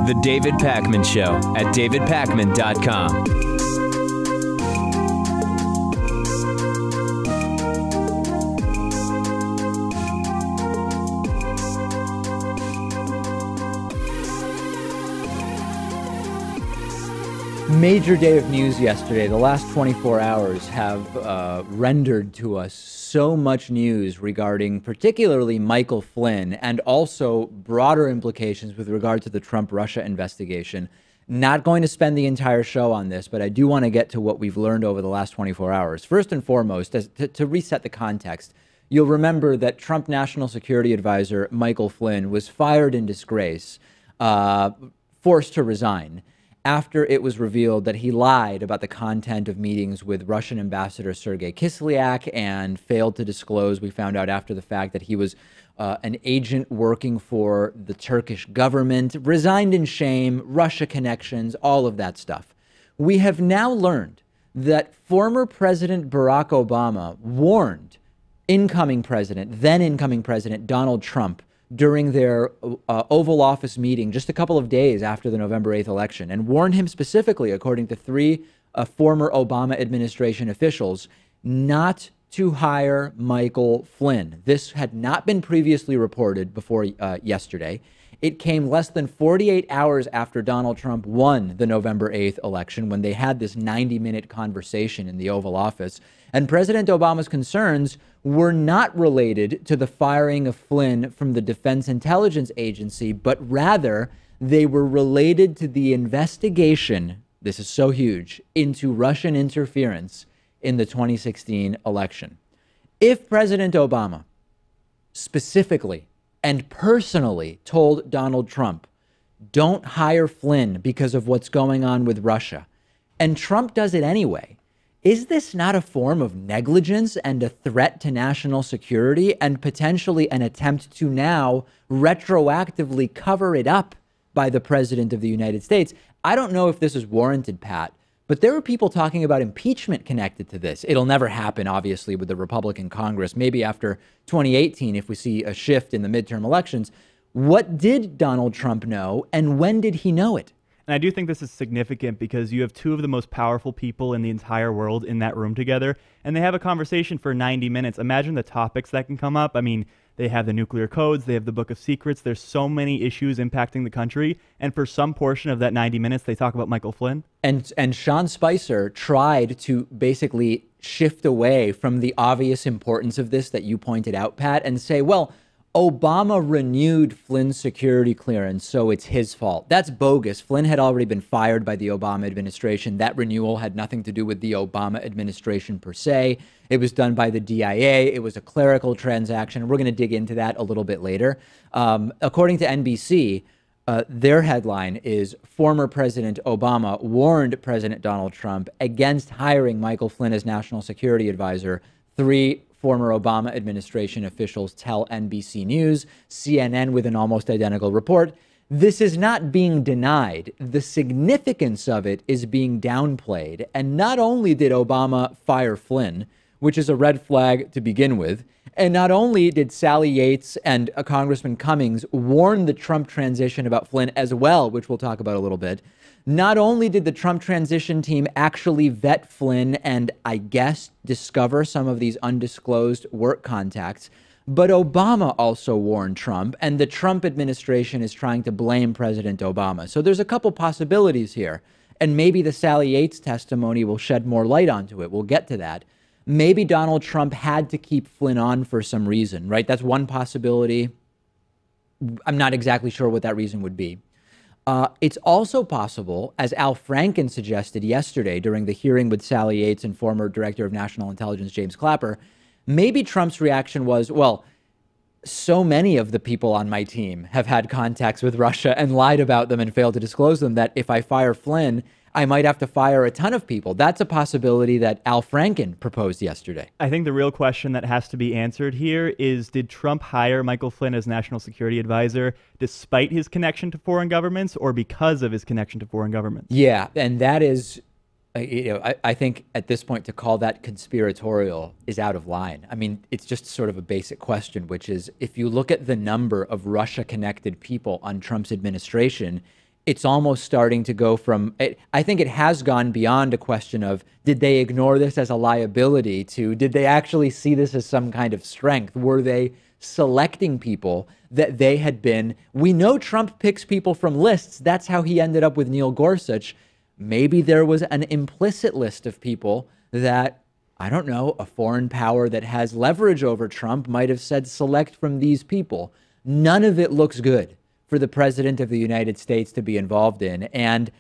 The David Pakman Show at davidpakman.com. Major day of news yesterday. The last 24 hours have rendered to us so much news regarding particularly Michael Flynn and also broader implications with regard to the Trump-Russia investigation. Not going to spend the entire show on this, but I do want to get to what we've learned over the last 24 hours. First and foremost, to reset the context, you'll remember that Trump National Security Advisor Michael Flynn was fired in disgrace, forced to resign, after it was revealed that he lied about the content of meetings with Russian Ambassador Sergei Kislyak and failed to disclose. We found out after the fact that he was an agent working for the Turkish government, resigned in shame, Russia connections, all of that stuff. We have now learned that former President Barack Obama warned then incoming President Donald Trump during their Oval Office meeting just a couple of days after the November 8th election, and warned him specifically, according to three former Obama administration officials, not to hire Michael Flynn. This had not been previously reported before yesterday. It came less than 48 hours after Donald Trump won the November 8th election, when they had this 90-minute conversation in the Oval Office. And President Obama's concerns were not related to the firing of Flynn from the Defense Intelligence Agency, but rather they were related to the investigation, this is so huge, into Russian interference in the 2016 election. If President Obama specifically and personally told Donald Trump, don't hire Flynn because of what's going on with Russia, and Trump does it anyway, is this not a form of negligence and a threat to national security and potentially an attempt to now retroactively cover it up by the President of the United States? I don't know if this is warranted, Pat, but there are people talking about impeachment connected to this. It'll never happen, obviously, with the Republican Congress. Maybe after 2018, if we see a shift in the midterm elections. What did Donald Trump know, and when did he know it? And I do think this is significant because you have two of the most powerful people in the entire world in that room together, and they have a conversation for 90 minutes. Imagine the topics that can come up. I mean, they have the nuclear codes, they have the Book of Secrets. There's so many issues impacting the country. And for some portion of that 90 minutes, they talk about Michael Flynn. And Sean Spicer tried to basically shift away from the obvious importance of this that you pointed out, Pat, and say, well, Obama renewed Flynn's security clearance, so it's his fault. That's bogus. Flynn had already been fired by the Obama administration. That renewal had nothing to do with the Obama administration per se. It was done by the DIA. It was a clerical transaction. We're going to dig into that a little bit later. According to NBC, their headline is, former President Obama warned President Donald Trump against hiring Michael Flynn as national security advisor. Three former Obama administration officials tell NBC News. CNN with an almost identical report. This is not being denied. The significance of it is being downplayed. And not only did Obama fire Flynn, which is a red flag to begin with, and not only did Sally Yates and Congressman Cummings warn the Trump transition about Flynn as well, which we'll talk about a little bit, not only did the Trump transition team actually vet Flynn and, I guess, discover some of these undisclosed work contacts, but Obama also warned Trump, and the Trump administration is trying to blame President Obama. So there's a couple possibilities here, and maybe the Sally Yates testimony will shed more light onto it. We'll get to that. Maybe Donald Trump had to keep Flynn on for some reason, right? That's one possibility. I'm not exactly sure what that reason would be. It's also possible, as Al Franken suggested yesterday during the hearing with Sally Yates and former Director of National Intelligence James Clapper, maybe Trump's reaction was, well, so many of the people on my team have had contacts with Russia and lied about them and failed to disclose them, that if I fire Flynn, I might have to fire a ton of people. That's a possibility that Al Franken proposed yesterday. I think the real question that has to be answered here is, did Trump hire Michael Flynn as national security advisor despite his connection to foreign governments or because of his connection to foreign governments? Yeah, and that is I think at this point to call that conspiratorial is out of line. I mean, it's just sort of a basic question, which is if you look at the number of Russia-connected people on Trump's administration, it's almost starting to go from, I think it has gone beyond a question of did they ignore this as a liability to did they actually see this as some kind of strength? Were they selecting people that they had been? We know Trump picks people from lists. That's how he ended up with Neil Gorsuch. Maybe there was an implicit list of people that, I don't know, a foreign power that has leverage over Trump might have said, select from these people. None of it looks good for the president of the United States to be involved in. And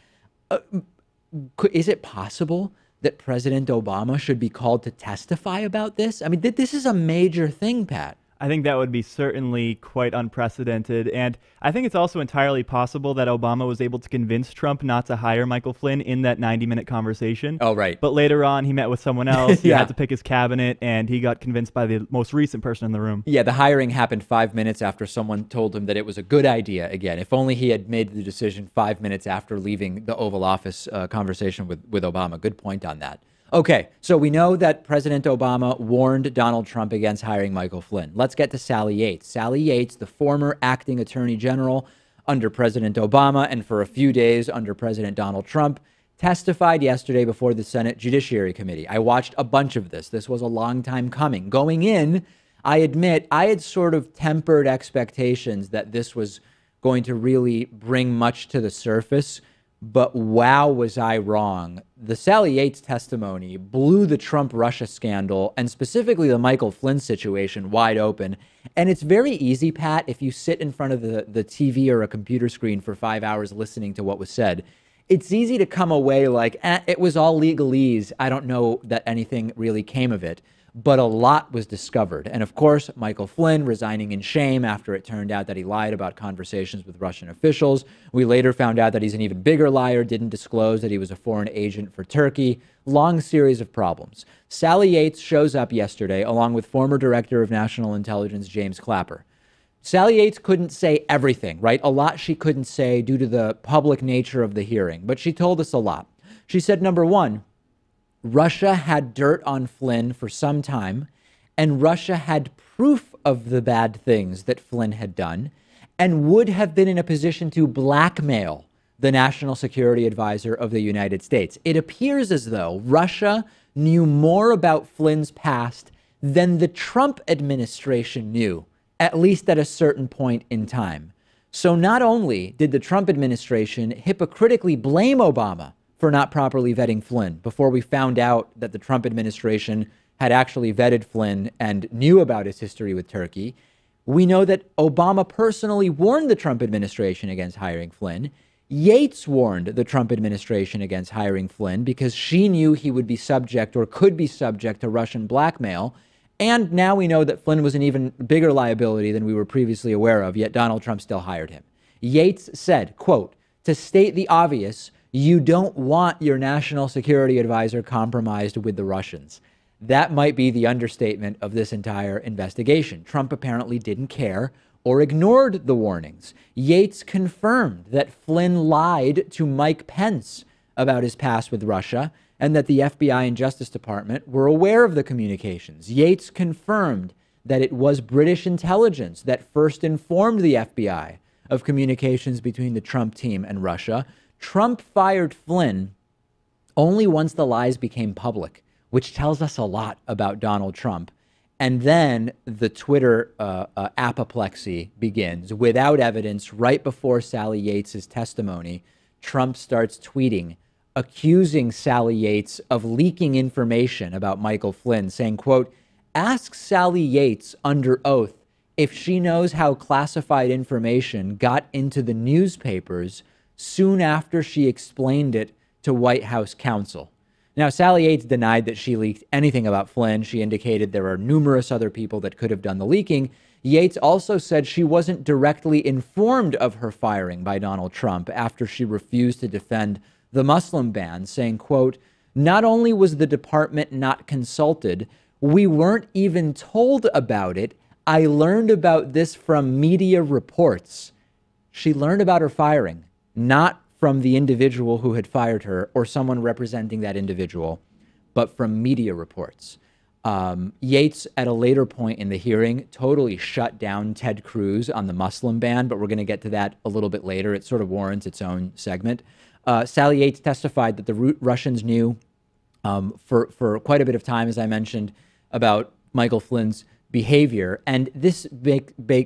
is it possible that President Obama should be called to testify about this? I mean, this is a major thing, Pat. I think that would be certainly quite unprecedented. And I think it's also entirely possible that Obama was able to convince Trump not to hire Michael Flynn in that 90-minute conversation. Oh, right. But later on, he met with someone else. He Yeah. had to pick his cabinet, and he got convinced by the most recent person in the room. Yeah, the hiring happened 5 minutes after someone told him that it was a good idea again. If only he had made the decision 5 minutes after leaving the Oval Office conversation with Obama. Good point on that. Okay, so we know that President Obama warned Donald Trump against hiring Michael Flynn. Let's get to Sally Yates. Sally Yates, the former acting attorney general under President Obama and for a few days under President Donald Trump, testified yesterday before the Senate Judiciary Committee. I watched a bunch of this. This was a long time coming. Going in, I admit I had sort of tempered expectations that this was going to really bring much to the surface. But wow, was I wrong. The Sally Yates testimony blew the Trump-Russia scandal and specifically the Michael Flynn situation wide open. And it's very easy, Pat, if you sit in front of the TV or a computer screen for 5 hours listening to what was said, it's easy to come away like, it was all legalese. I don't know that anything really came of it. But a lot was discovered. And of course, Michael Flynn resigning in shame after it turned out that he lied about conversations with Russian officials. We later found out that he's an even bigger liar, didn't disclose that he was a foreign agent for Turkey. Long series of problems. Sally Yates shows up yesterday along with former Director of National Intelligence James Clapper. Sally Yates couldn't say everything, right? A lot she couldn't say due to the public nature of the hearing, but she told us a lot. She said, number one, Russia had dirt on Flynn for some time, and Russia had proof of the bad things that Flynn had done and would have been in a position to blackmail the national security advisor of the United States. It appears as though Russia knew more about Flynn's past than the Trump administration knew, at least at a certain point in time. So not only did the Trump administration hypocritically blame Obama for not properly vetting Flynn before we found out that the Trump administration had actually vetted Flynn and knew about his history with Turkey, we know that Obama personally warned the Trump administration against hiring Flynn. Yates warned the Trump administration against hiring Flynn because she knew he would be subject or could be subject to Russian blackmail. And now we know that Flynn was an even bigger liability than we were previously aware of, yet Donald Trump still hired him. Yates said, quote, to state the obvious, you don't want your national security advisor compromised with the Russians. That might be the understatement of this entire investigation. Trump apparently didn't care or ignored the warnings. Yates confirmed that Flynn lied to Mike Pence about his past with Russia and that the FBI and Justice Department were aware of the communications. Yates confirmed that it was British intelligence that first informed the FBI of communications between the Trump team and Russia. Trump fired Flynn only once the lies became public, which tells us a lot about Donald Trump. And then the Twitter apoplexy begins. Without evidence, right before Sally Yates' testimony, Trump starts tweeting, accusing Sally Yates of leaking information about Michael Flynn, saying, quote, ask Sally Yates under oath if she knows how classified information got into the newspapers soon after she explained it to White House counsel. Now, Sally Yates denied that she leaked anything about Flynn. She indicated there are numerous other people that could have done the leaking. Yates also said she wasn't directly informed of her firing by Donald Trump after she refused to defend the Muslim ban, saying, quote, not only was the department not consulted, we weren't even told about it. I learned about this from media reports. She learned about her firing, not from the individual who had fired her or someone representing that individual, but from media reports. Yates, at a later point in the hearing, totally shut down Ted Cruz on the Muslim ban, but we're going to get to that a little bit later. It sort of warrants its own segment. Sally Yates testified that the Russians knew for quite a bit of time, as I mentioned, about Michael Flynn's behavior. And this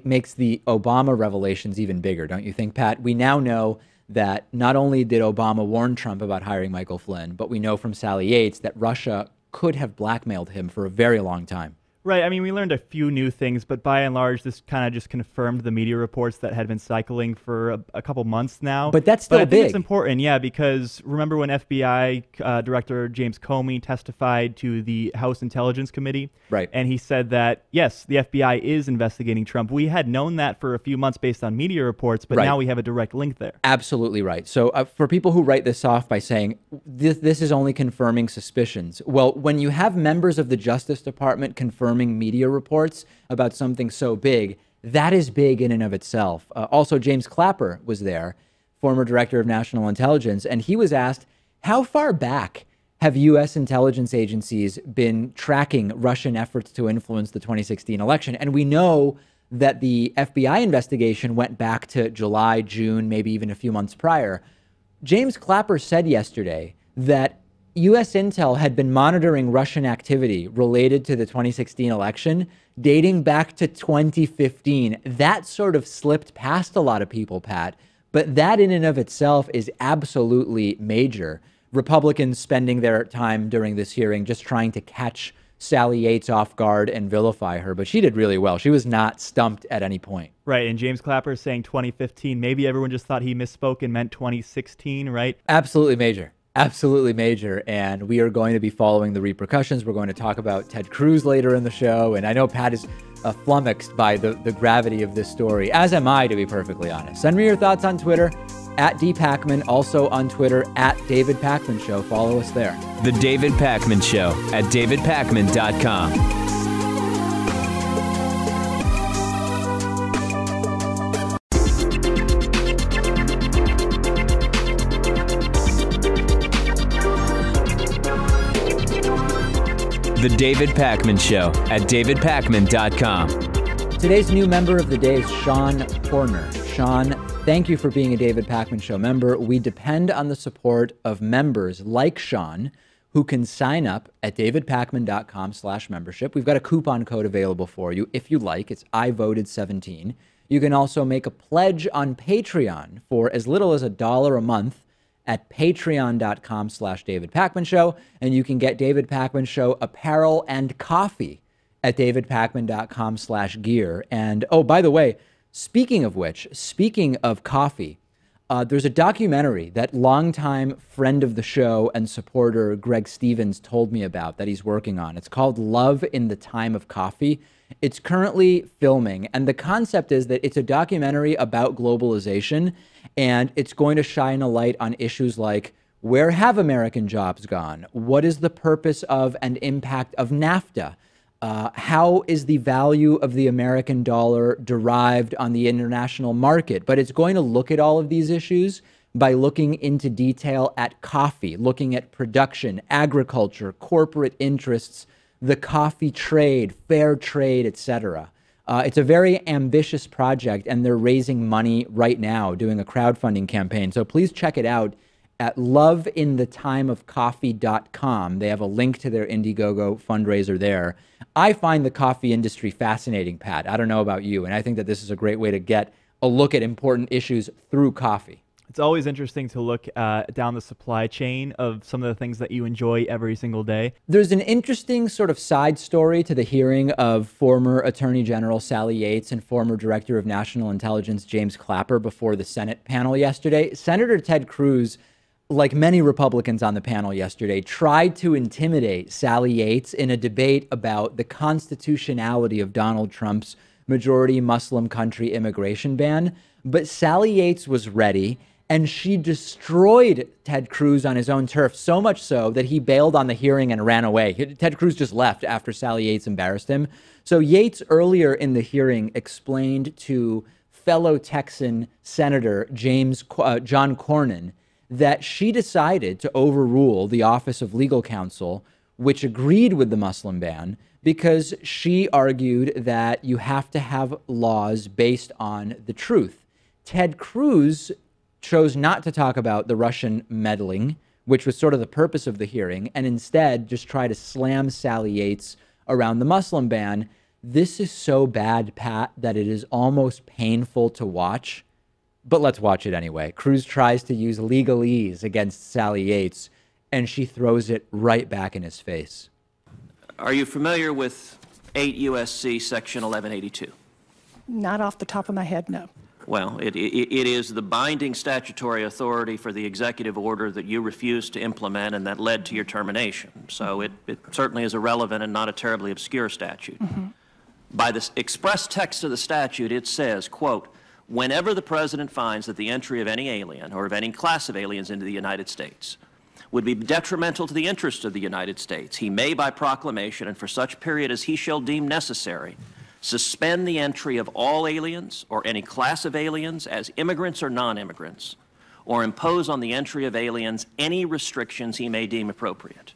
makes the Obama revelations even bigger, don't you think, Pat? We now know that not only did Obama warn Trump about hiring Michael Flynn, but we know from Sally Yates that Russia could have blackmailed him for a very long time. Right. I mean, we learned a few new things, but by and large, this kind of just confirmed the media reports that had been cycling for a couple months now. But that's still I big. think it's important, yeah, because remember when FBI Director James Comey testified to the House Intelligence Committee? Right. And he said that, yes, the FBI is investigating Trump. We had known that for a few months based on media reports, but now we have a direct link there. Absolutely right. So for people who write this off by saying this is only confirming suspicions, well, when you have members of the Justice Department confirming media reports about something so big, that is big in and of itself. Also, James Clapper was there, former director of national intelligence, and he was asked, how far back have U.S. intelligence agencies been tracking Russian efforts to influence the 2016 election? And we know that the FBI investigation went back to July, June, maybe even a few months prior. James Clapper said yesterday that U.S. Intel had been monitoring Russian activity related to the 2016 election dating back to 2015. That sort of slipped past a lot of people, Pat, but that in and of itself is absolutely major. Republicans spending their time during this hearing just trying to catch Sally Yates off guard and vilify her, but she did really well. She was not stumped at any point. Right, and James Clapper is saying 2015. Maybe everyone just thought he misspoke and meant 2016, right? Absolutely major. Absolutely major, and we are going to be following the repercussions. We're going to talk about Ted Cruz later in the show, and I know Pat is flummoxed by the gravity of this story, as am I, to be perfectly honest. Send me your thoughts on Twitter, @DPacman, also on Twitter, @DavidPacman Show. Follow us there. The David Pakman Show at davidpakman.com. The David Pakman Show at davidpakman.com. Today's new member of the day is Sean Horner. Sean, thank you for being a David Pakman Show member. We depend on the support of members like Sean who can sign up at davidpakman.com/membership. We've got a coupon code available for you if you like. It's IVoted17. You can also make a pledge on Patreon for as little as $1 a month at patreon.com/David Pakman Show. And you can get David Pakman Show apparel and coffee at davidpakman.com/gear. And oh, by the way, speaking of coffee, there's a documentary that longtime friend of the show and supporter Greg Stevens told me about that he's working on. It's called Love in the Time of Coffee. It's currently filming, and the concept is that it's a documentary about globalization, and it's going to shine a light on issues like, where have American jobs gone? What is the purpose of and impact of NAFTA? How is the value of the American dollar derived on the international market? But it's going to look at all of these issues by looking into detail at coffee, looking at production, agriculture, corporate interests, the coffee trade, fair trade, etc. It's a very ambitious project, and they're raising money right now, doing a crowdfunding campaign. So please check it out at loveinthetimeofcoffee.com. They have a link to their Indiegogo fundraiser there. I find the coffee industry fascinating, Pat. I don't know about you, and I think that this is a great way to get a look at important issues through coffee. It's always interesting to look down the supply chain of some of the things that you enjoy every single day. There's an interesting sort of side story to the hearing of former Attorney General Sally Yates and former Director of National Intelligence James Clapper before the Senate panel yesterday. Senator Ted Cruz, like many Republicans on the panel yesterday, tried to intimidate Sally Yates in a debate about the constitutionality of Donald Trump's majority Muslim country immigration ban. But Sally Yates was ready, and she destroyed Ted Cruz on his own turf, so much so that he bailed on the hearing and ran away. Ted Cruz just left after Sally Yates embarrassed him. So Yates earlier in the hearing explained to fellow Texan Senator John Cornyn that she decided to overrule the Office of Legal Counsel, which agreed with the Muslim ban, because she argued that you have to have laws based on the truth. Ted Cruz chose not to talk about the Russian meddling, which was sort of the purpose of the hearing, and instead just try to slam Sally Yates around the Muslim ban. This is so bad, Pat, that it is almost painful to watch. But let's watch it anyway. Cruz tries to use legalese against Sally Yates, and she throws it right back in his face. Are you familiar with 8 U.S.C. Section 1182? Not off the top of my head, no. Well, it is the binding statutory authority for the executive order that you refused to implement and that led to your termination. So it certainly is a relevant and not a terribly obscure statute. Mm-hmm. By the express text of the statute, it says, quote, whenever the president finds that the entry of any alien or of any class of aliens into the United States would be detrimental to the interests of the United States, he may, by proclamation and for such period as he shall deem necessary, suspend the entry of all aliens or any class of aliens as immigrants or non-immigrants, or impose on the entry of aliens any restrictions he may deem appropriate.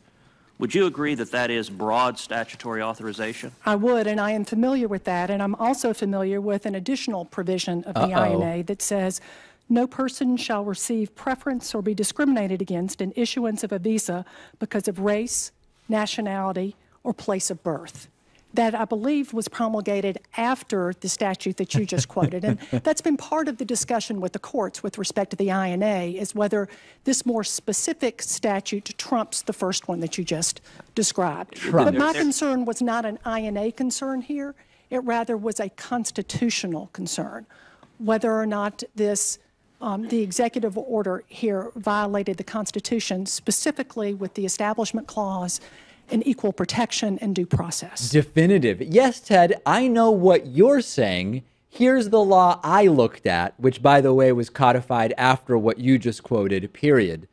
Would you agree that that is broad statutory authorization? I would, and I am familiar with that, and I'm also familiar with an additional provision of the INA that says no person shall receive preference or be discriminated against in issuance of a visa because of race, nationality, or place of birth. That, I believe, was promulgated after the statute that you just quoted. And that's been part of the discussion with the courts with respect to the INA, is whether this more specific statute trumps the first one that you just described. But my concern was not an INA concern here. It rather was a constitutional concern, whether or not this the executive order here violated the Constitution, specifically with the Establishment Clause and equal protection and due process. Definitive. Yes, Ted, I know what you're saying. Here's the law I looked at, which, by the way, was codified after what you just quoted, period.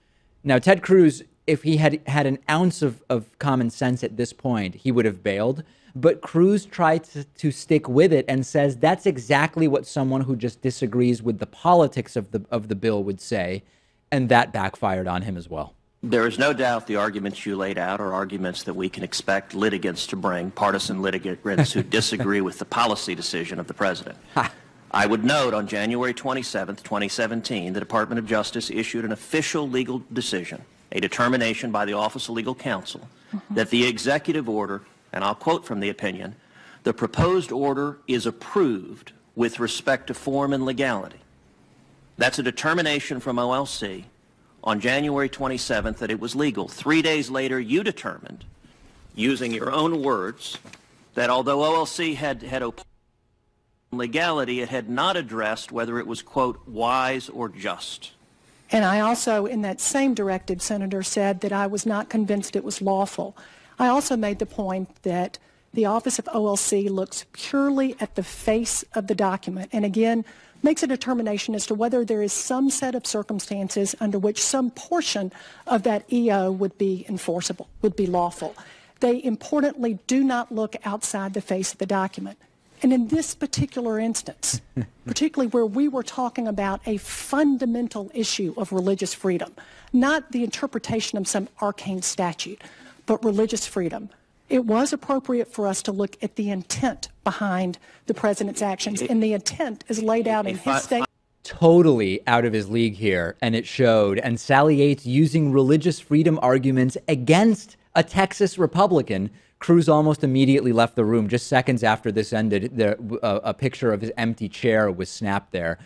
Now, Ted Cruz, if he had had an ounce of common sense at this point, he would have bailed. But Cruz tried to stick with it and says that's exactly what someone who just disagrees with the politics of the bill would say. And that backfired on him as well. There is no doubt the arguments you laid out are arguments that we can expect litigants to bring, partisan litigants who disagree with the policy decision of the president. I would note on January 27th, 2017, the Department of Justice issued an official legal decision, a determination by the Office of Legal Counsel, that the executive order, and I'll quote from the opinion, the proposed order is approved with respect to form and legality. That's a determination from OLC on January 27th that it was legal. 3 days later, you determined, using your own words, that although OLC had opined on legality, it had not addressed whether it was, quote, wise or just. And I also, in that same directive, Senator, said that I was not convinced it was lawful. I also made the point that the Office of OLC looks purely at the face of the document, and again, makes a determination as to whether there is some set of circumstances under which some portion of that EO would be enforceable, would be lawful. They importantly do not look outside the face of the document. And in this particular instance, particularly where we were talking about a fundamental issue of religious freedom, not the interpretation of some arcane statute, but religious freedom, it was appropriate for us to look at the intent behind the president's actions, and the intent is laid out in his statement. Totally out of his league here, and it showed. And Sally Yates using religious freedom arguments against a Texas Republican. Cruz almost immediately left the room. Just seconds after this ended, a picture of his empty chair was snapped there.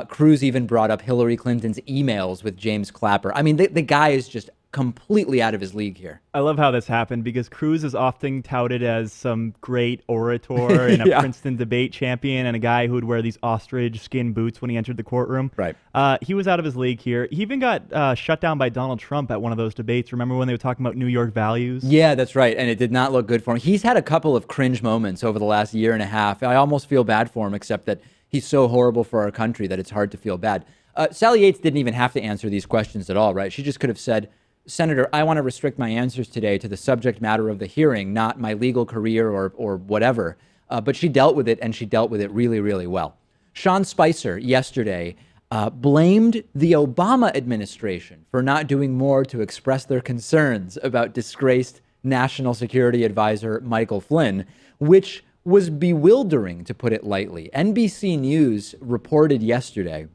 Cruz even brought up Hillary Clinton's emails with James Clapper. I mean, the guy is just completely out of his league here. I love how this happened because Cruz is often touted as some great orator and a Princeton debate champion and a guy who would wear these ostrich skin boots when he entered the courtroom. Right. He was out of his league here. He even got shut down by Donald Trump at one of those debates. Remember when they were talking about New York values? Yeah, that's right. And it did not look good for him. He's had a couple of cringe moments over the last year and a half. I almost feel bad for him, except that he's so horrible for our country that it's hard to feel bad. Sally Yates didn't even have to answer these questions at all, right? She just could have said, Senator, I want to restrict my answers today to the subject matter of the hearing, not my legal career or whatever. But she dealt with it, and she dealt with it really, really well. Sean Spicer yesterday blamed the Obama administration for not doing more to express their concerns about disgraced National Security Advisor Michael Flynn, which was bewildering, to put it lightly. NBC News reported yesterday,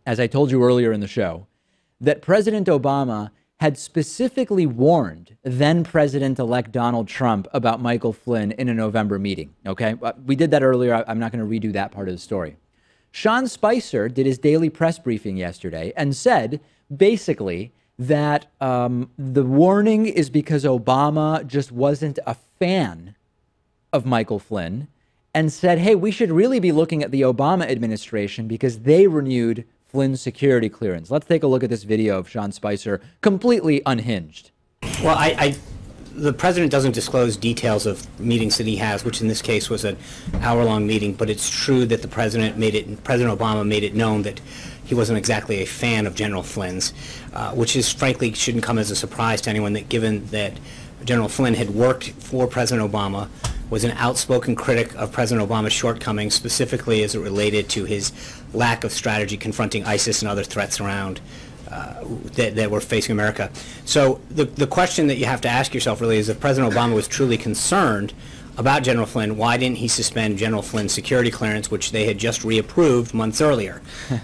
as I told you earlier in the show, that President Obama had specifically warned then President-elect Donald Trump about Michael Flynn in a November meeting. Okay, we did that earlier. I'm not going to redo that part of the story. Sean Spicer did his daily press briefing yesterday and said basically that the warning is because Obama just wasn't a fan of Michael Flynn, and said, hey, we should really be looking at the Obama administration because they renewed Flynn's security clearance. Let's take a look at this video of Sean Spicer, completely unhinged. Well, the president doesn't disclose details of meetings that he has, which in this case was an hour-long meeting, but it's true that President Obama made it known that he wasn't exactly a fan of General Flynn's, which is frankly shouldn't come as a surprise to anyone, that given that General Flynn had worked for President Obama, was an outspoken critic of President Obama's shortcomings, specifically as it related to his lack of strategy confronting ISIS and other threats around that were facing America. So the question that you have to ask yourself really is, if President Obama was truly concerned about General Flynn, why didn't he suspend General Flynn's security clearance, which they had just reapproved months earlier?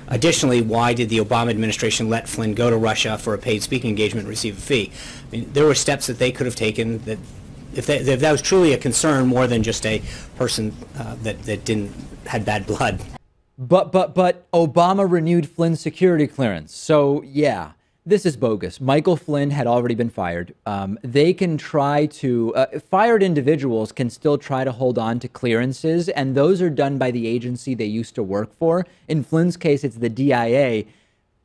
Additionally, why did the Obama administration let Flynn go to Russia for a paid speaking engagement and receive a fee? I mean, there were steps that they could have taken that, if that was truly a concern more than just a person that had bad blood. But Obama renewed Flynn's security clearance. So yeah, this is bogus. Michael Flynn had already been fired. They can try to, fired individuals can still try to hold on to clearances, and those are done by the agency they used to work for. In Flynn's case, it's the DIA.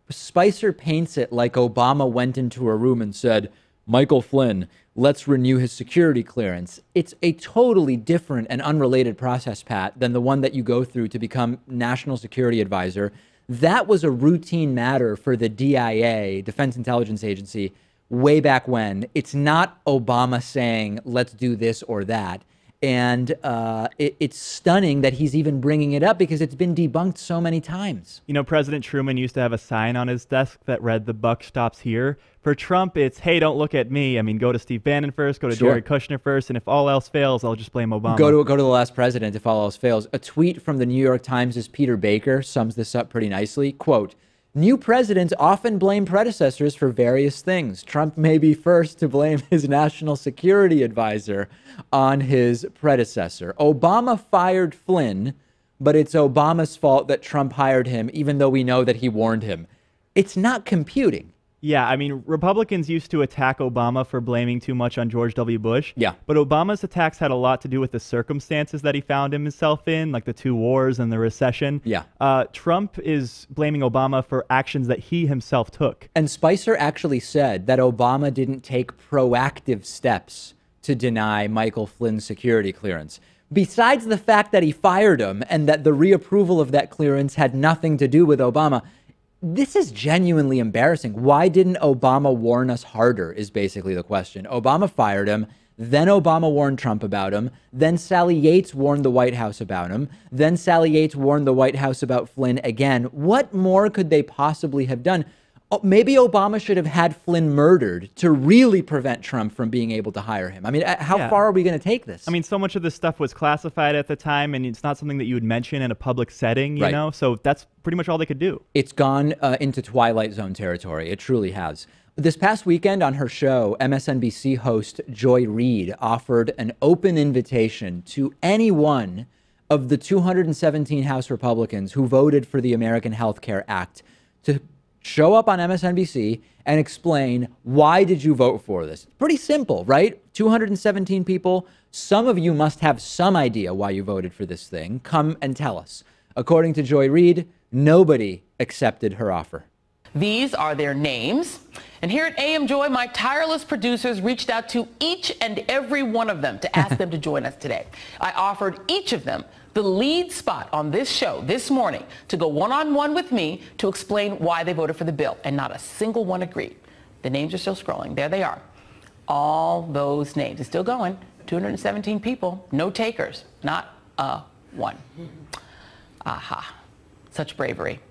Spicer paints it like Obama went into a room and said, Michael Flynn, let's renew his security clearance. It's a totally different and unrelated process, Pat, than the one that you go through to become National Security Advisor. That was a routine matter for the DIA, Defense Intelligence Agency, way back when. It's not Obama saying, let's do this or that. And it's stunning that he's even bringing it up because it's been debunked so many times. You know, President Truman used to have a sign on his desk that read, "The buck stops here." For Trump, it's, hey, don't look at me. I mean, go to Steve Bannon first, go to Jared Kushner first, and if all else fails, I'll just blame Obama. Go to the last president if all else fails. A tweet from the New York Times' Peter Baker sums this up pretty nicely. Quote, new presidents often blame predecessors for various things. Trump may be first to blame his national security advisor on his predecessor. Obama fired Flynn, but it's Obama's fault that Trump hired him, even though we know that he warned him. It's not computing. Yeah, I mean, Republicans used to attack Obama for blaming too much on George W. Bush. Yeah. But Obama's attacks had a lot to do with the circumstances that he found himself in, like the 2 wars and the recession. Yeah. Trump is blaming Obama for actions that he himself took. And Spicer actually said that Obama didn't take proactive steps to deny Michael Flynn's security clearance. Besides the fact that he fired him and that the reapproval of that clearance had nothing to do with Obama, this is genuinely embarrassing. Why didn't Obama warn us harder is basically the question. Obama fired him. Then Obama warned Trump about him. Then Sally Yates warned the White House about him. Then Sally Yates warned the White House about Flynn again. What more could they possibly have done? Maybe Obama should have had Flynn murdered to really prevent Trump from being able to hire him. I mean, how far are we going to take this? I mean, so much of this stuff was classified at the time, and it's not something that you would mention in a public setting, you know? So that's pretty much all they could do. It's gone into Twilight Zone territory. It truly has. This past weekend on her show, MSNBC host Joy Reid offered an open invitation to any one of the 217 House Republicans who voted for the American Health Care Act to show up on MSNBC and explain, why did you vote for this? Pretty simple, right? 217 people. Some of you must have some idea why you voted for this thing. Come and tell us. According to Joy Reid, nobody accepted her offer. These are their names. And here at AM Joy, my tireless producers reached out to each and every one of them to ask them to join us today. I offered each of them the lead spot on this show this morning to go one-on-one with me to explain why they voted for the bill, and not a single one agreed. The names are still scrolling. There they are. All those names. It's still going. 217 people, no takers, not a one. Aha. Such bravery.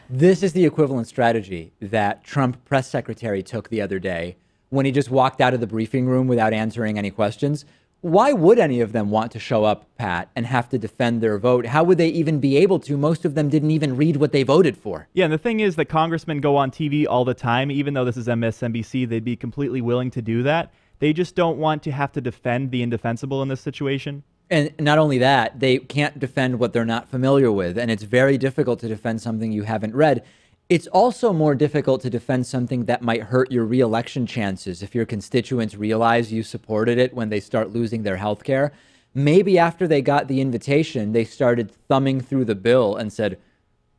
This is the equivalent strategy that Trump press secretary took the other day when he just walked out of the briefing room without answering any questions. Why would any of them want to show up, Pat, and have to defend their vote? How would they even be able to? Most of them didn't even read what they voted for. Yeah, and the thing is that congressmen go on TV all the time. Even though this is MSNBC, they'd be completely willing to do that. They just don't want to have to defend the indefensible in this situation. And not only that, they can't defend what they're not familiar with. And it's very difficult to defend something you haven't read. It's also more difficult to defend something that might hurt your reelection chances if your constituents realize you supported it when they start losing their health care. Maybe after they got the invitation, they started thumbing through the bill and said,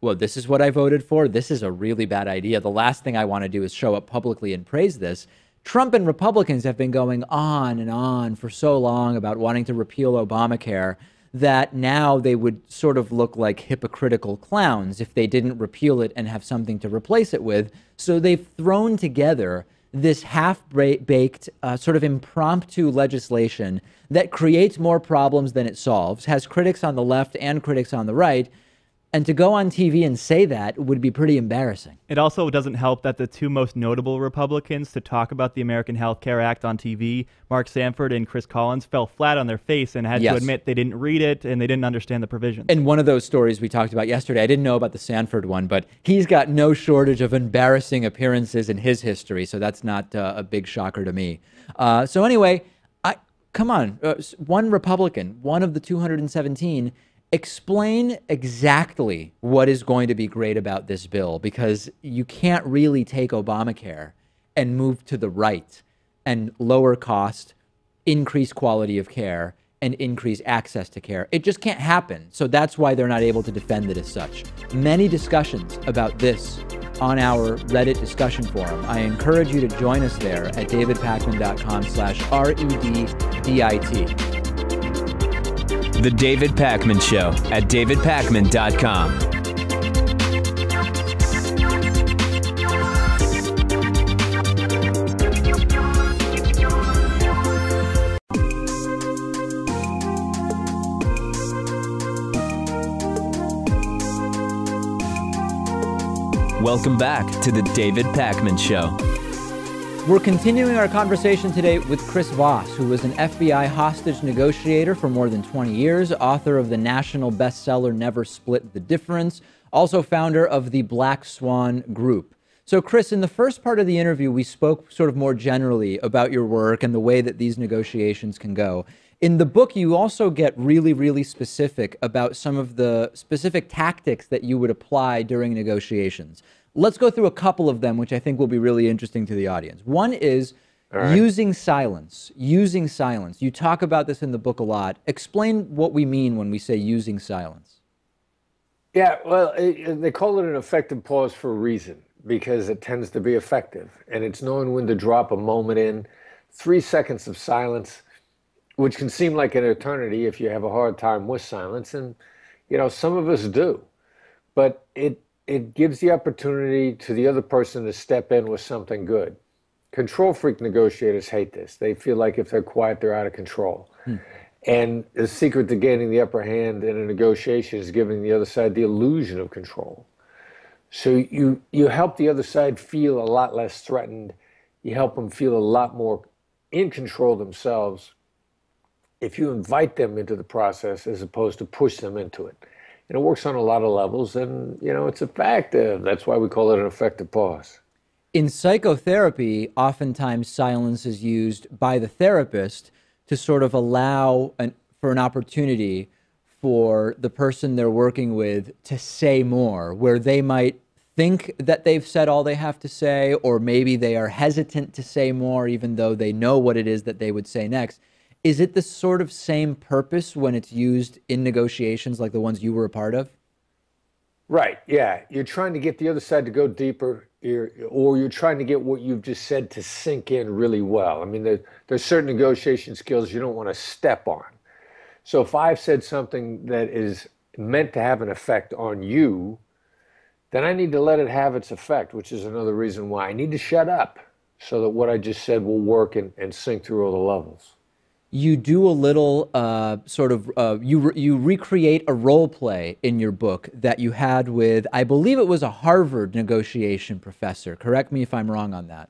well, this is what I voted for. This is a really bad idea. The last thing I want to do is show up publicly and praise this. Trump and Republicans have been going on and on for so long about wanting to repeal Obamacare that now they would sort of look like hypocritical clowns if they didn't repeal it and have something to replace it with. So they've thrown together this half-baked sort of impromptu legislation that creates more problems than it solves, has critics on the left and critics on the right. And to go on TV and say that would be pretty embarrassing. It also doesn't help that the two most notable Republicans to talk about the American Health Care Act on TV, Mark Sanford and Chris Collins, fell flat on their face and had to admit they didn't read it and they didn't understand the provisions. And one of those stories we talked about yesterday, I didn't know about the Sanford one, but he's got no shortage of embarrassing appearances in his history, so that's not a big shocker to me. So anyway, come on, one Republican, one of the 217, explain exactly what is going to be great about this bill, because you can't really take Obamacare and move to the right and lower cost, increase quality of care, and increase access to care. It just can't happen. So that's why they're not able to defend it as such. Many discussions about this on our Reddit discussion forum. I encourage you to join us there at davidpakman.com/REDDIT. The David Pakman Show at davidpakman.com. Welcome back to the David Pakman Show. We're continuing our conversation today with Chris Voss, who was an FBI hostage negotiator for more than 20 years, author of the national bestseller Never Split the Difference, also founder of the Black Swan Group. So, Chris, in the first part of the interview, we spoke sort of more generally about your work and the way that these negotiations can go. In the book, you also get really, really specific about some of the specific tactics that you would apply during negotiations. Let's go through a couple of them, which I think will be really interesting to the audience. One is using silence. Using silence. You talk about this in the book a lot. Explain what we mean when we say using silence. Yeah, well, they call it an effective pause for a reason, because it tends to be effective. And it's knowing when to drop a moment in. 3 seconds of silence, which can seem like an eternity if you have a hard time with silence. And, you know, some of us do. But it gives the opportunity to the other person to step in with something good. Control freak negotiators hate this. They feel like if they're quiet, they're out of control. And the secret to gaining the upper hand in a negotiation is giving the other side the illusion of control. So you help the other side feel a lot less threatened. You help them feel a lot more in control themselves if you invite them into the process as opposed to push them into it. And it works on a lot of levels, and, you know, it's effective. That's why we call it an effective pause. In psychotherapy, oftentimes silence is used by the therapist to sort of allow for an opportunity for the person they're working with to say more, where they might think that they've said all they have to say, or maybe they are hesitant to say more, even though they know what it is that they would say next. Is it the sort of same purpose when it's used in negotiations like the ones you were a part of? Right, yeah. You're trying to get the other side to go deeper, or you're trying to get what you've just said to sink in really well. I mean, there's certain negotiation skills you don't want to step on. So if I've said something that is meant to have an effect on you, then I need to let it have its effect, which is another reason why I need to shut up so that what I just said will work and sink through all the levels. you do a little you recreate a role play in your book that you had with, I believe it was a Harvard negotiation professor. Correct me if I'm wrong on that.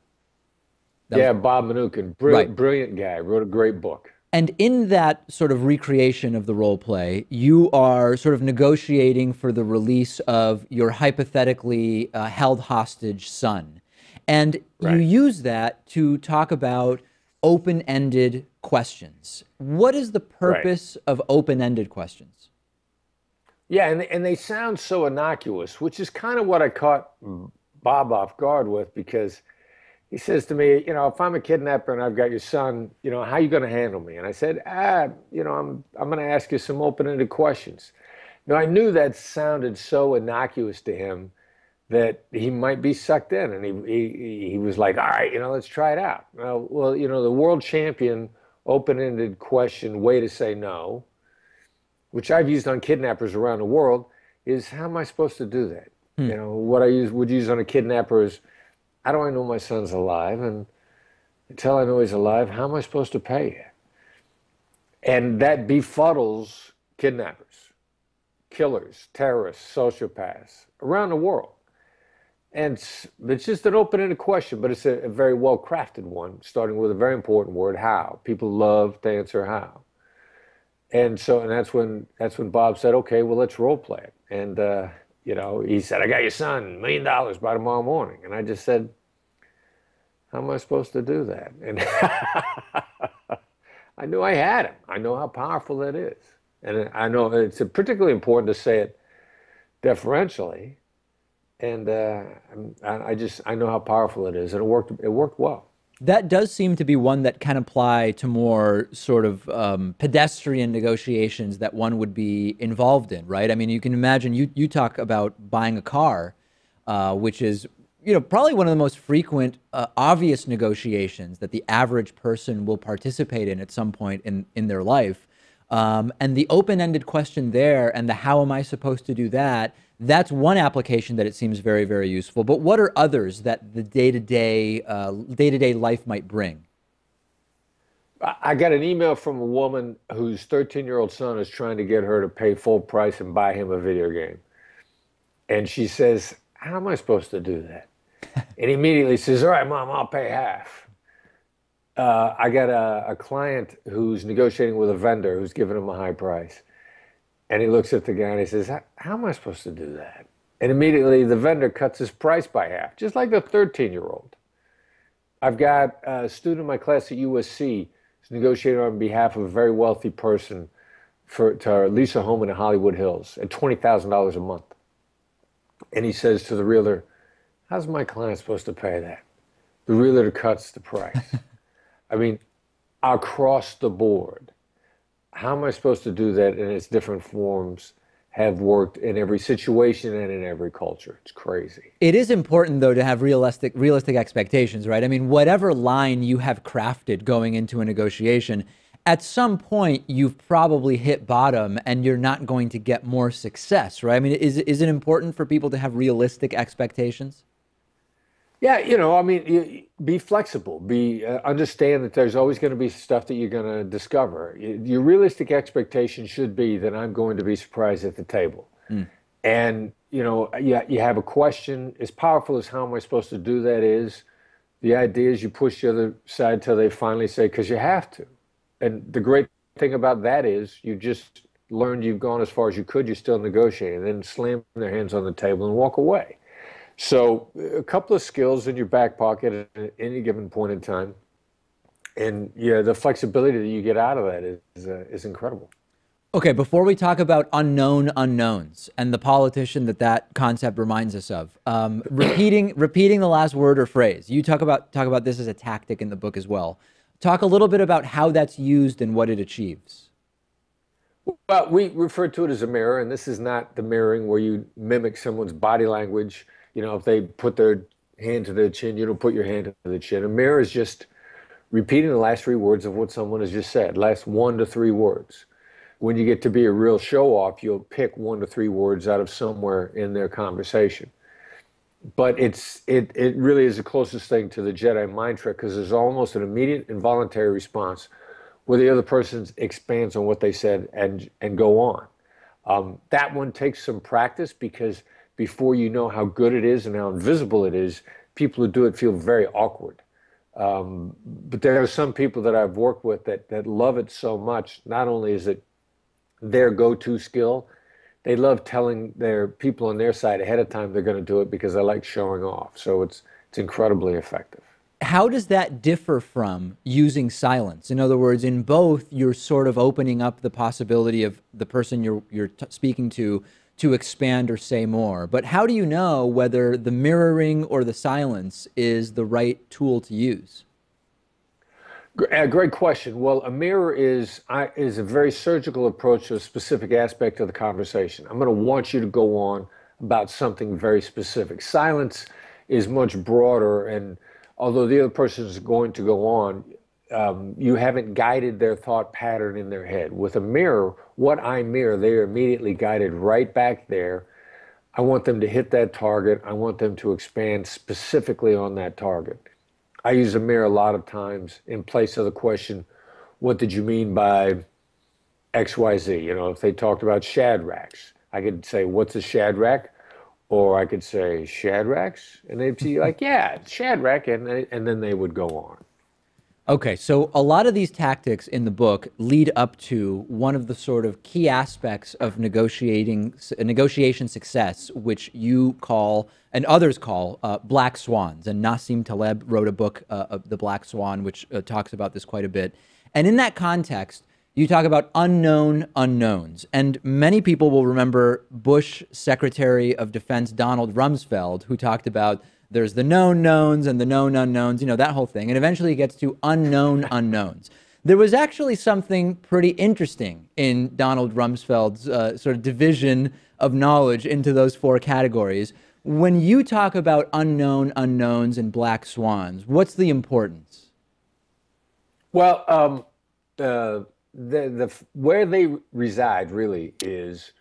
Yeah, Bob Mnookin, Right. brilliant guy, wrote a great book. And in that sort of recreation of the role play, you are sort of negotiating for the release of your hypothetically held hostage son. And you use that to talk about open-ended questions. What is the purpose of open-ended questions? Yeah, and they sound so innocuous, which is kind of what I caught Bob off guard with, because he says to me, you know, if I'm a kidnapper and I've got your son, you know, how are you going to handle me? And I said, you know, I'm going to ask you some open-ended questions. Now, I knew that sounded so innocuous to him that he might be sucked in, and he was like, all right, you know, let's try it out. Well, you know, the world champion open-ended question, way to say no, which I've used on kidnappers around the world, is how am I supposed to do that? You know, what I would use on a kidnapper is, how do I know my son's alive? And until I know he's alive, how am I supposed to pay you? And that befuddles kidnappers, killers, terrorists, sociopaths around the world. And it's just an open-ended question, but it's a very well-crafted one, starting with a very important word, how. People love to answer how. And that's when Bob said, okay, well, let's role play it. And, you know, he said, I got your son, $1 million by tomorrow morning. And I just said, how am I supposed to do that? And I knew I had him. I know how powerful that is. And I know it's particularly important to say it deferentially. And I know how powerful it is. And it worked well. That does seem to be one that can apply to more sort of pedestrian negotiations that one would be involved in, right? I mean, you can imagine, you talk about buying a car, which is, you know, probably one of the most frequent, obvious negotiations that the average person will participate in at some point in their life. And the open-ended question there and the how am I supposed to do that, that's one application that it seems very, very useful. But what are others that the day-to-day life might bring? I got an email from a woman whose 13-year-old son is trying to get her to pay full price and buy him a video game. And she says, how am I supposed to do that? And he immediately says, all right, Mom, I'll pay half. I got a client who's negotiating with a vendor who's giving him a high price. And he looks at the guy and he says, how am I supposed to do that? And immediately the vendor cuts his price by half, just like the 13-year-old. I've got a student in my class at USC who's negotiating on behalf of a very wealthy person to lease a home in the Hollywood Hills at $20,000 a month. And he says to the realtor, how's my client supposed to pay that? The realtor cuts the price. I mean, across the board. How am I supposed to do that in its different forms have worked in every situation and in every culture? It's crazy. It is important, though, to have realistic expectations, right? I mean, whatever line you have crafted going into a negotiation, at some point you've probably hit bottom and you're not going to get more success, right? I mean, is it important for people to have realistic expectations? Yeah, you know, I mean, be flexible. Understand that there's always going to be stuff that you're going to discover. Your realistic expectation should be that I'm going to be surprised at the table. And, you know, you have a question. As powerful as how am I supposed to do that is, the idea is you push the other side till they finally say, because you have to. And the great thing about that is you just learned you've gone as far as you could, you're still negotiating, and then slam their hands on the table and walk away. So a couple of skills in your back pocket at any given point in time. And yeah, the flexibility that you get out of that is incredible. Okay, before we talk about unknown unknowns and the politician that concept reminds us of, repeating the last word or phrase, you talk about this as a tactic in the book as well. Talk a little bit about how that's used and what it achieves. Well, we refer to it as a mirror, and this is not the mirroring where you mimic someone's body language. You know, if they put their hand to their chin, you don't put your hand to the chin. A mirror is just repeating the last 3 words of what someone has just said, last 1 to 3 words. When you get to be a real show-off, you'll pick 1 to 3 words out of somewhere in their conversation. But it really is the closest thing to the Jedi mind trick, because there's almost an immediate involuntary response where the other person expands on what they said and go on. That one takes some practice, because before you know how good it is and how invisible it is, people who do it feel very awkward. But there are some people that I've worked with that love it so much. Not only is it their go-to skill, they love telling their people on their side ahead of time they're going to do it, because they like showing off. So it's incredibly effective. How does that differ from using silence? In other words, in both, you're sort of opening up the possibility of the person you're speaking to expand or say more. But how do you know whether the mirroring or the silence is the right tool to use? Great question. Well, a mirror is a very surgical approach to a specific aspect of the conversation. I'm going to want you to go on about something very specific. Silence is much broader, and although the other person is going to go on, you haven't guided their thought pattern in their head. With a mirror, what I mirror, they are immediately guided right back there. I want them to hit that target. I want them to expand specifically on that target. I use a mirror a lot of times in place of the question, what did you mean by XYZ? You know, if they talked about Shadrachs, I could say, what's a Shadrach? Or I could say, Shadrachs? And they'd be like, yeah, Shadrach, and then they would go on. Okay, so a lot of these tactics in the book lead up to one of the sort of key aspects of negotiation success, which you call, and others call, Black Swans. And Nassim Taleb wrote a book, The Black Swan, which talks about this quite a bit. And in that context, you talk about unknown unknowns. And many people will remember Bush Secretary of Defense Donald Rumsfeld, who talked about there's the known knowns and the known unknowns, you know, that whole thing. And eventually it gets to unknown unknowns. There was actually something pretty interesting in Donald Rumsfeld's sort of division of knowledge into those four categories. When you talk about unknown unknowns and black swans, what's the importance? Well, where they reside really is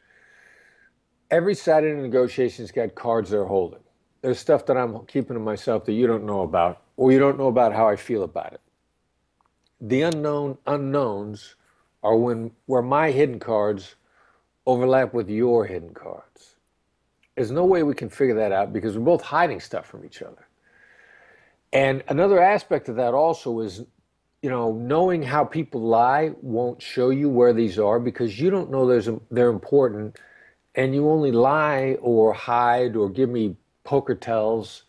every side in the negotiation's got cards they're holding. There's stuff that I'm keeping to myself that you don't know about, or you don't know about how I feel about it. The unknown unknowns are where my hidden cards overlap with your hidden cards. There's no way we can figure that out, because we're both hiding stuff from each other. And another aspect of that also is, you know, knowing how people lie won't show you where these are, because you don't know they're important, and you only lie or hide or give me poker tells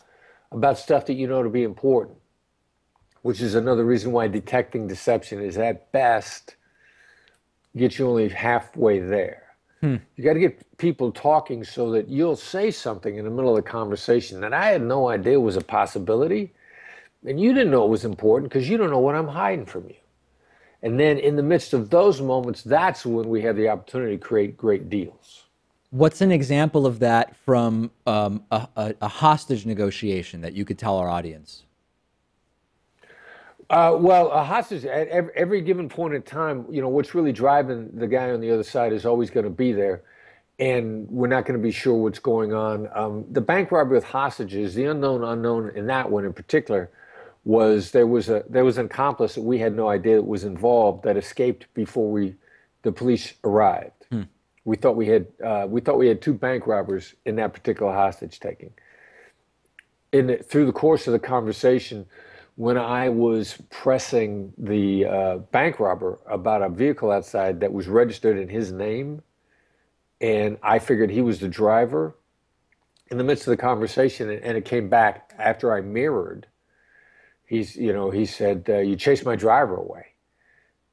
about stuff that you know to be important, which is another reason why detecting deception is at best gets you only halfway there. You got to get people talking so that you'll say something in the middle of the conversation that I had no idea was a possibility, and you didn't know it was important because you don't know what I'm hiding from you. And then in the midst of those moments, that's when we have the opportunity to create great deals. What's an example of that from a hostage negotiation that you could tell our audience? Well, a hostage, at every given point in time, you know, what's really driving the guy on the other side is always going to be there, and we're not going to be sure what's going on. The bank robbery with hostages, the unknown in that one in particular, was there was an accomplice that we had no idea that was involved that escaped before the police arrived. We thought we had two bank robbers in that particular hostage taking. Through the course of the conversation, when I was pressing the bank robber about a vehicle outside that was registered in his name, and I figured he was the driver, in the midst of the conversation, and it came back after I mirrored, he said, you chased my driver away.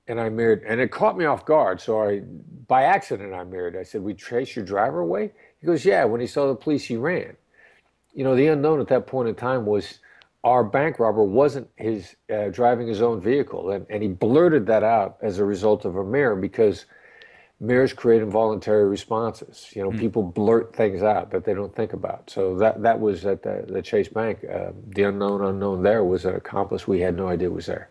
And I mirrored, and it caught me off guard. So by accident, I mirrored. I said, we chased your driver away? He goes, yeah, when he saw the police, he ran. You know, the unknown at that point in time was our bank robber wasn't driving his own vehicle. And he blurted that out as a result of a mirror, because mirrors create involuntary responses. You know, people blurt things out that they don't think about. So that was at the Chase Bank. The unknown there was an accomplice we had no idea was there.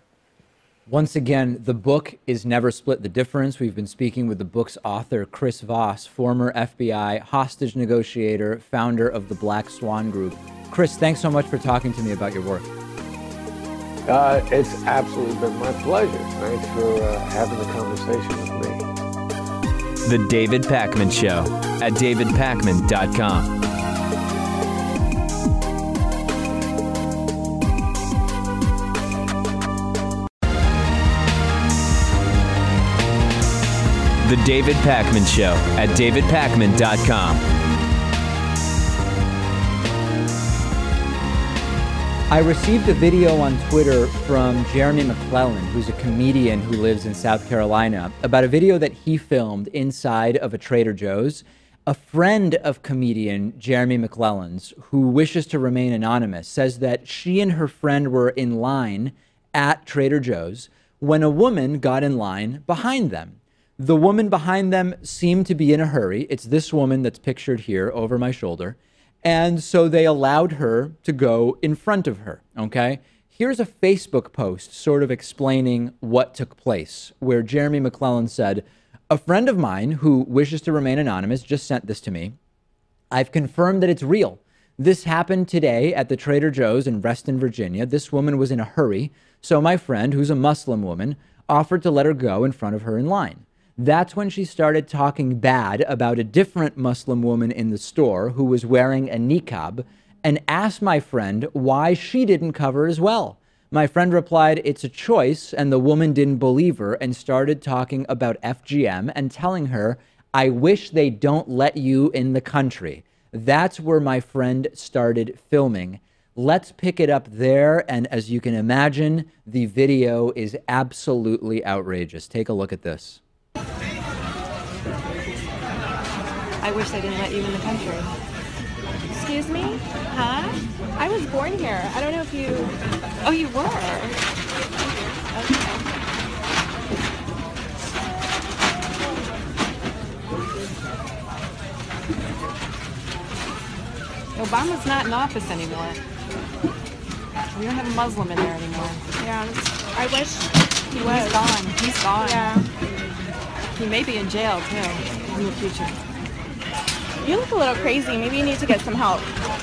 Once again, the book is Never Split the Difference. We've been speaking with the book's author, Chris Voss, former FBI hostage negotiator, founder of the Black Swan Group. Chris, thanks so much for talking to me about your work. It's absolutely been my pleasure. Thanks for having the conversation with me. The David Pakman Show at davidpakman.com. The David Pakman Show at davidpakman.com. I received a video on Twitter from Jeremy McClellan, who's a comedian who lives in South Carolina, about a video that he filmed inside of a Trader Joe's. A friend of comedian Jeremy McClellan's, who wishes to remain anonymous, says that she and her friend were in line at Trader Joe's when a woman got in line behind them. The woman behind them seemed to be in a hurry. It's this woman that's pictured here over my shoulder. And so they allowed her to go in front of her, okay? Here's a Facebook post sort of explaining what took place, where Jeremy McClellan said, "A friend of mine who wishes to remain anonymous just sent this to me. I've confirmed that it's real. This happened today at the Trader Joe's in Reston, Virginia. This woman was in a hurry, so my friend, who's a Muslim woman, offered to let her go in front of her in line. That's when she started talking bad about a different Muslim woman in the store who was wearing a niqab and asked my friend why she didn't cover as well. My friend replied, it's a choice, and the woman didn't believe her and started talking about FGM and telling her, I wish they don't let you in the country. That's where my friend started filming. Let's pick it up there, and as you can imagine, the video is absolutely outrageous. Take a look at this. I wish they didn't let you in the country. Excuse me? Huh? I was born here. I don't know if you... Oh, you were? Okay. Obama's not in office anymore. We don't have a Muslim in there anymore. Yeah, I wish he was. He's gone. He's gone. Yeah. He may be in jail, too, in the future. You look a little crazy. Maybe you need to get some help.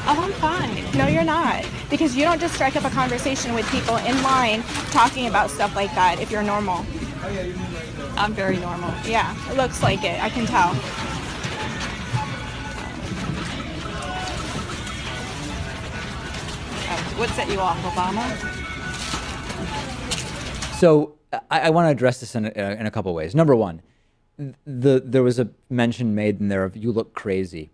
Oh, I'm fine. No, you're not. Because you don't just strike up a conversation with people in line talking about stuff like that if you're normal. I'm very normal. Yeah, it looks like it. I can tell. What set you off, Obama? So I want to address this in a couple ways. Number one, there was a mention made in there of you look crazy.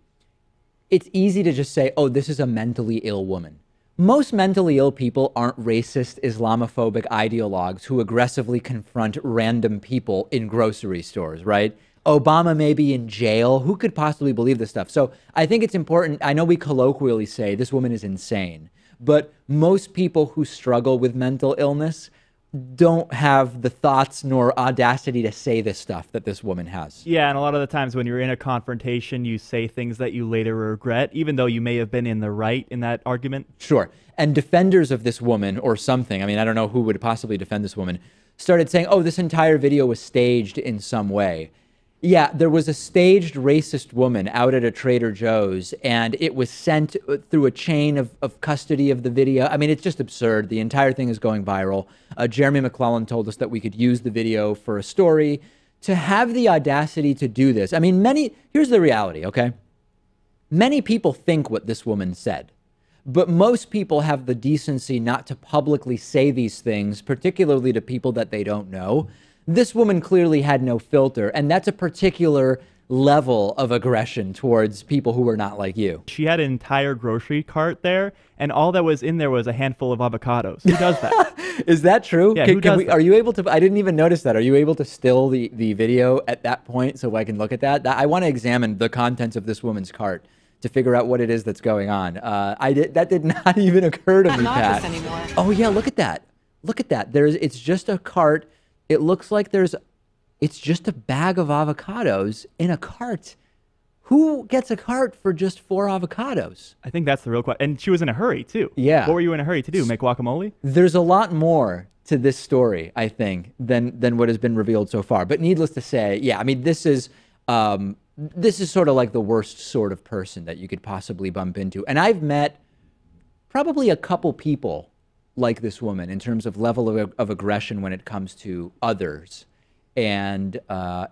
It's easy to just say, oh, this is a mentally ill woman. Most mentally ill people aren't racist, Islamophobic ideologues who aggressively confront random people in grocery stores, right? Obama may be in jail. Who could possibly believe this stuff? So I think it's important. I know we colloquially say this woman is insane, but most people who struggle with mental illness don't have the thoughts nor audacity to say this stuff that this woman has. Yeah, and a lot of the times when you're in a confrontation, you say things that you later regret, even though you may have been in the right in that argument. Sure. And defenders of this woman or something, I mean, I don't know who would possibly defend this woman, started saying, oh, this entire video was staged in some way. Yeah, there was a staged racist woman out at a Trader Joe's, and it was sent through a chain of custody of the video. I mean, it's just absurd. The entire thing is going viral. Jeremy McClellan told us that we could use the video for a story. To have the audacity to do this, I mean, here's the reality, okay? Many people think what this woman said, but most people have the decency not to publicly say these things, particularly to people that they don't know. This woman clearly had no filter, and that's a particular level of aggression towards people who are not like you. She had an entire grocery cart there, and all that was in there was a handful of avocados. Who does that? Is that true? Yeah, who does that? Are you able to, I didn't even notice that. Are you able to still the video at that point so I can look at that? I want to examine the contents of this woman's cart to figure out what it is that's going on. That did not even occur to me, Pat. Anymore. Oh yeah, look at that. Look at that. It's just a cart. It looks like it's just a bag of avocados in a cart. Who gets a cart for just 4 avocados? I think that's the real question. And she was in a hurry, too. Yeah. What were you in a hurry to do? Make guacamole? There's a lot more to this story, I think, than what has been revealed so far. But needless to say, yeah, I mean, this is sort of like the worst sort of person that you could possibly bump into. And I've met probably a couple people like this woman in terms of level of aggression when it comes to others. And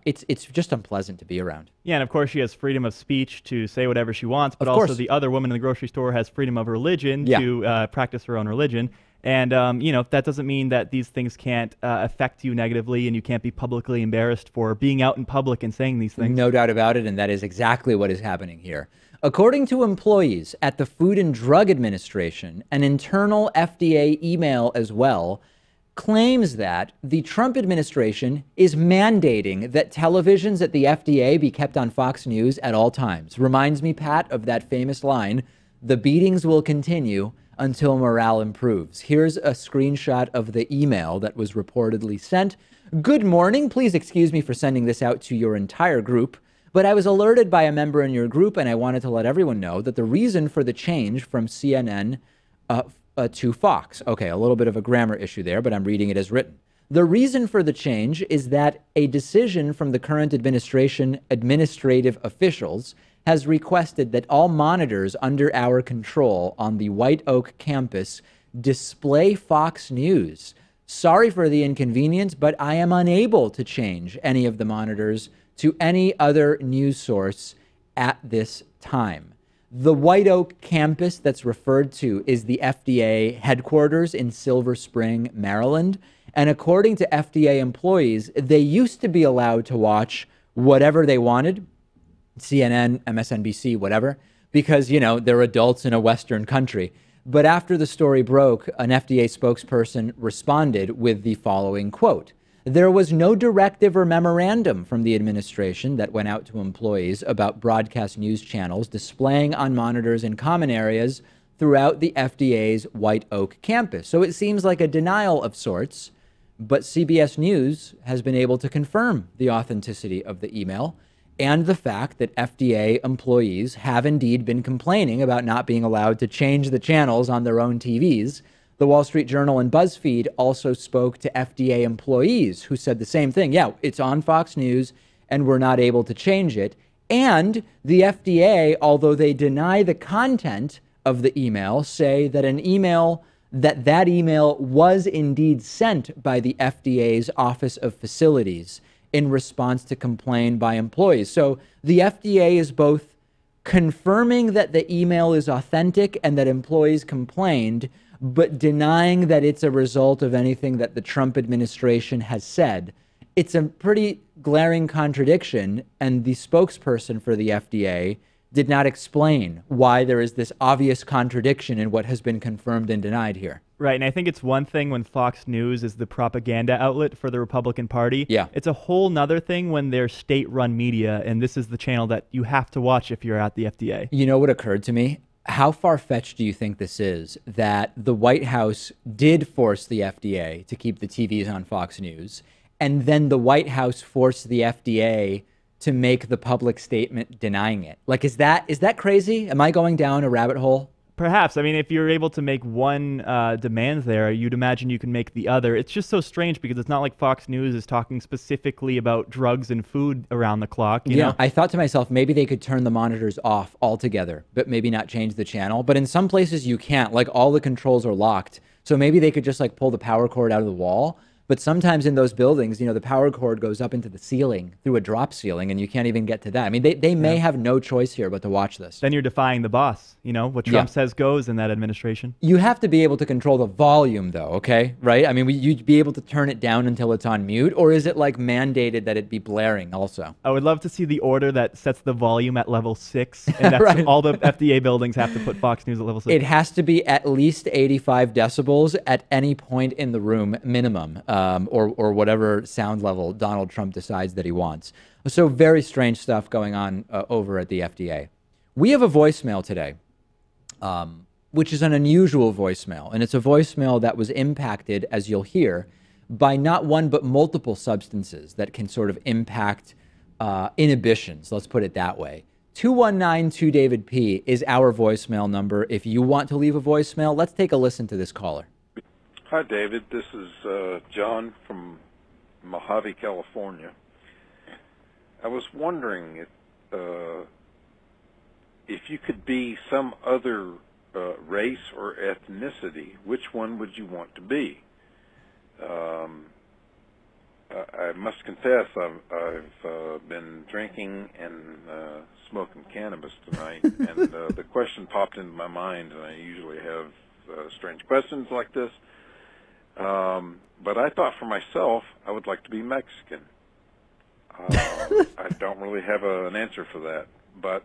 it's just unpleasant to be around. Yeah, and of course she has freedom of speech to say whatever she wants, but Of also course. the other woman in the grocery store has freedom of religion Yeah. to practice her own religion. And, that doesn't mean that these things can't affect you negatively and you can't be publicly embarrassed for being out in public and saying these things. No doubt about it, and that is exactly what is happening here. According to employees at the Food and Drug Administration, an internal FDA email as well claims that the Trump administration is mandating that televisions at the FDA be kept on Fox News at all times. Reminds me, Pat, of that famous line, "The beatings will continue until morale improves." Here's a screenshot of the email that was reportedly sent. "Good morning. Please excuse me for sending this out to your entire group, but I was alerted by a member in your group and I wanted to let everyone know that the reason for the change from CNN to Fox." Okay, a little bit of a grammar issue there, but I'm reading it as written. "The reason for the change is that a decision from the current administration administrative officials has requested that all monitors under our control on the White Oak campus display Fox News. Sorry for the inconvenience, but I am unable to change any of the monitors to any other news source at this time." The White Oak campus that's referred to is the FDA headquarters in Silver Spring, Maryland. And according to FDA employees, they used to be allowed to watch whatever they wanted, CNN, MSNBC, whatever, because, they're adults in a Western country. But after the story broke, an FDA spokesperson responded with the following quote: "There was no directive or memorandum from the administration that went out to employees about broadcast news channels displaying on monitors in common areas throughout the FDA's White Oak campus." So it seems like a denial of sorts, but CBS News has been able to confirm the authenticity of the email and the fact that FDA employees have indeed been complaining about not being allowed to change the channels on their own TVs. The Wall Street Journal and BuzzFeed also spoke to FDA employees who said the same thing. Yeah, it's on Fox News and we're not able to change it. And the FDA, although they deny the content of the email, say that that email was indeed sent by the FDA's Office of Facilities in response to complaint by employees. So the FDA is both confirming that the email is authentic and that employees complained, but denying that it's a result of anything that the Trump administration has said. It's a pretty glaring contradiction, and the spokesperson for the FDA did not explain why there is this obvious contradiction in what has been confirmed and denied here. Right, and I think it's one thing when Fox News is the propaganda outlet for the Republican Party. Yeah. It's a whole nother thing when they're state-run media, and this is the channel that you have to watch if you're at the FDA. You know what occurred to me? How far-fetched do you think this is, that the White House did force the FDA to keep the TVs on Fox News, and then the White House forced the FDA to make the public statement denying it? Like, is that crazy? Am I going down a rabbit hole? Perhaps. I mean, if you're able to make one demand there, you'd imagine you can make the other. It's just so strange because it's not like Fox News is talking specifically about drugs and food around the clock. You know? I thought to myself, maybe they could turn the monitors off altogether, but maybe not change the channel. But in some places you can't. Like, all the controls are locked. So maybe they could just pull the power cord out of the wall. But sometimes in those buildings, the power cord goes up into the ceiling through a drop ceiling, and you can't even get to that. I mean, they may have no choice here but to watch this. Then you're defying the boss. What Trump says goes in that administration. You have to be able to control the volume, though, okay? Right? I mean, you'd be able to turn it down until it's on mute, or is it mandated that it be blaring also? I would love to see the order that sets the volume at level 6, and that's right. All the FDA buildings have to put Fox News at level 6. It has to be at least 85 decibels at any point in the room, minimum. Or whatever sound level Donald Trump decides that he wants. So very strange stuff going on over at the FDA. We have a voicemail today, which is an unusual voicemail. And it's a voicemail that was impacted, as you'll hear, by not one but multiple substances that can sort of impact inhibitions. Let's put it that way. 219-2-DAVID-P is our voicemail number. If you want to leave a voicemail, let's take a listen to this caller. Hi, David. This is John from Mojave, California. I was wondering if you could be some other race or ethnicity, which one would you want to be? I must confess, I've been drinking and smoking cannabis tonight, and the question popped into my mind, and I usually have strange questions like this. But I thought for myself, I would like to be Mexican. I don't really have an answer for that, but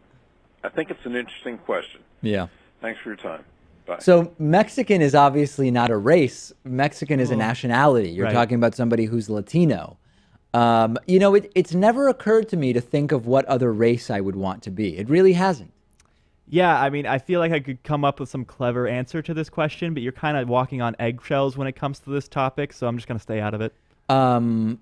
I think it's an interesting question. Yeah. Thanks for your time. Bye. So Mexican is obviously not a race. Mexican is a nationality. You're Right. talking about somebody who's Latino. You know, it's never occurred to me to think of what other race I would want to be. It really hasn't. Yeah, I mean, I feel like I could come up with some clever answer to this question, but you're kind of walking on eggshells when it comes to this topic, so I'm just going to stay out of it.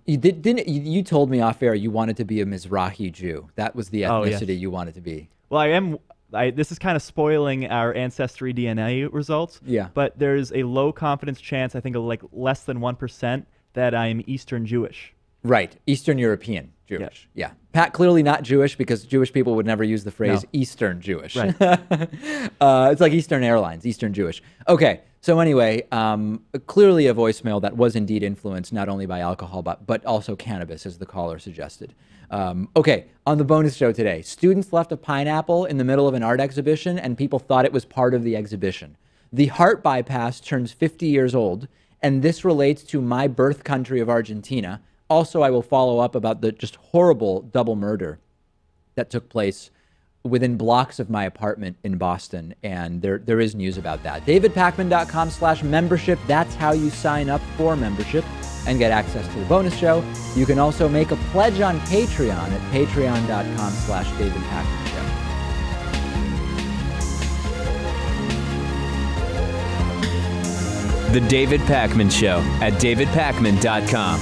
You told me off air you wanted to be a Mizrahi Jew. That was the ethnicity you wanted to be. Well, this is kind of spoiling our Ancestry DNA results. Yeah. But there's a low confidence chance, I think like less than 1%, that I'm Eastern Jewish. Right. Eastern European Jewish. Yeah. Pat, clearly not Jewish because Jewish people would never use the phrase Eastern Jewish. Right. It's like Eastern Airlines, Eastern Jewish. Okay. So anyway, clearly a voicemail that was indeed influenced not only by alcohol, but also cannabis, as the caller suggested. Okay. On the bonus show today, students left a pineapple in the middle of an art exhibition and people thought it was part of the exhibition. The heart bypass turns 50 years old, and this relates to my birth country of Argentina. Also, I will follow up about the just horrible double murder that took place within blocks of my apartment in Boston, and there is news about that. DavidPakman.com/membership. That's how you sign up for membership and get access to the bonus show. You can also make a pledge on Patreon at patreon.com/DavidPakmanShow. The David Pakman Show at davidpakman.com.